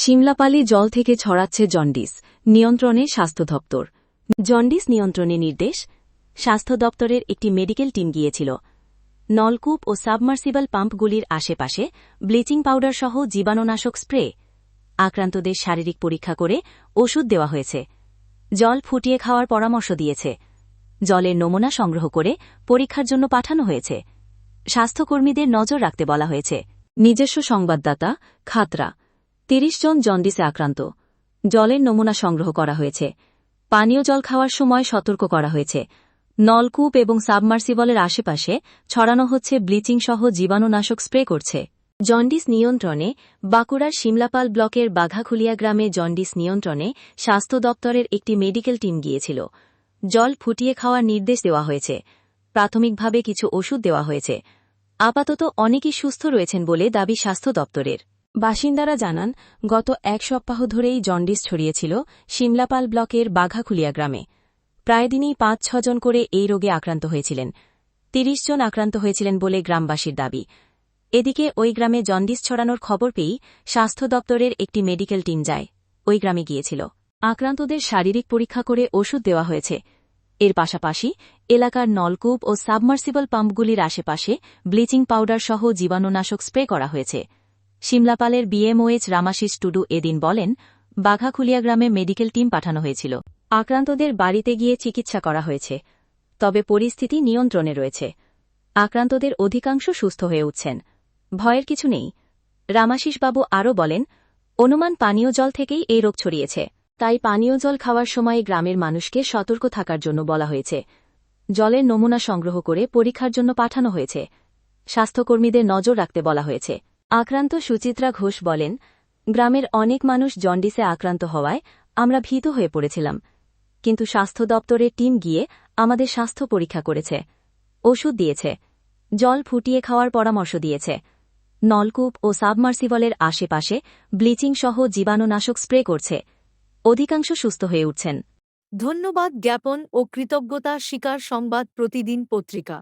শিমলাপালি জল থেকে ছড়াচ্ছে জন্ডিস, নিয়ন্ত্রণে স্বাস্থ্য দপ্তর। জন্ডিস নিয়ন্ত্রণে নির্দেশ, স্বাস্থ্য দপ্তরের একটি মেডিকেল টিম গিয়েছিল। নলকূপ ও সাবমার্সিবল পাম্পগুলির আশেপাশে ব্লিচিং পাউডার সহ জীবাণুনাশক স্প্রে। আক্রান্তদের শারীরিক পরীক্ষা করে ওষুধ দেওয়া হয়েছে। জল ফুটিয়ে খাওয়ার পরামর্শ দিয়েছে। জলের নমুনা সংগ্রহ করে পরীক্ষার জন্য পাঠানো হয়েছে। স্বাস্থ্যকর্মীদের নজর রাখতে বলা হয়েছে। নিজস্ব সংবাদদাতা খাতড়া। ৩০ জন জন্ডিসে আক্রান্ত। জলের নমুনা সংগ্রহ করা হয়েছে। পানীয় জল খাওয়ার সময় সতর্ক করা হয়েছে। নলকূপ এবং সাবমার্সিবলের আশেপাশে ছড়ানো হচ্ছে ব্লিচিং সহ জীবাণুনাশক স্প্রে করছে। জন্ডিস নিয়ন্ত্রণে বাঁকুড়ার শিমলাপাল ব্লকের বাঘাখুলিয়া গ্রামে জন্ডিস নিয়ন্ত্রণে স্বাস্থ্য দপ্তরের একটি মেডিকেল টিম গিয়েছিল। জল ফুটিয়ে খাওয়ার নির্দেশ দেওয়া হয়েছে। প্রাথমিকভাবে কিছু ওষুধ দেওয়া হয়েছে। আপাতত অনেকেই সুস্থ রয়েছেন বলে দাবি স্বাস্থ্য দপ্তরের। বাসিন্দারা জানান, গত এক সপ্তাহ ধরেই জন্ডিস ছড়িয়েছিল শিমলাপাল ব্লকের বাঘাখুলিয়া গ্রামে। প্রায় দিনই ৫-৬ জন করে এই রোগে আক্রান্ত হয়েছিলেন। ৩০ জন আক্রান্ত হয়েছিলেন বলে গ্রামবাসীর দাবি। এদিকে ওই গ্রামে জন্ডিস ছড়ানোর খবর পেয়েই স্বাস্থ্য দপ্তরের একটি মেডিকেল টিম যায়। ওই গ্রামে গিয়েছিল। আক্রান্তদের শারীরিক পরীক্ষা করে ওষুধ দেওয়া হয়েছে। এর পাশাপাশি এলাকার নলকূপ ও সাবমার্সিবল পাম্পগুলির আশেপাশে ব্লিচিং পাউডার সহ জীবাণুনাশক স্প্রে করা হয়েছে। শিমলাপালের বিএমওএইচ রামাশিস টুডু এদিন বলেন, বাঘাখুলিয়া গ্রামে মেডিকেল টিম পাঠানো হয়েছিল। আক্রান্তদের বাড়িতে গিয়ে চিকিৎসা করা হয়েছে। তবে পরিস্থিতি নিয়ন্ত্রণে রয়েছে। আক্রান্তদের অধিকাংশ সুস্থ হয়ে উঠছেন। ভয়ের কিছু নেই। রামাশিসবাবু আরও বলেন, অনুমান পানীয় জল থেকেই এই রোগ ছড়িয়েছে। তাই পানীয় জল খাওয়ার সময় গ্রামের মানুষকে সতর্ক থাকার জন্য বলা হয়েছে। জলের নমুনা সংগ্রহ করে পরীক্ষার জন্য পাঠানো হয়েছে। স্বাস্থ্যকর্মীদের নজর রাখতে বলা হয়েছে। আক্রান্ত সুচিত্রা ঘোষ বলেন, গ্রামের অনেক মানুষ জন্ডিসে আক্রান্ত হওয়ায় আমরা ভীত হয়ে পড়েছিলাম। কিন্তু স্বাস্থ্য দপ্তরের টিম গিয়ে আমাদের স্বাস্থ্য পরীক্ষা করেছে, ওষুধ দিয়েছে, জল ফুটিয়ে খাওয়ার পরামর্শ দিয়েছে। নলকূপ ও সাবমার্সিবলের আশেপাশে ব্লিচিং সহ জীবাণুনাশক স্প্রে করছে। অধিকাংশ সুস্থ হয়ে উঠছেন। ধন্যবাদ জ্ঞাপন ও কৃতজ্ঞতা স্বীকার সংবাদ প্রতিদিন পত্রিকা।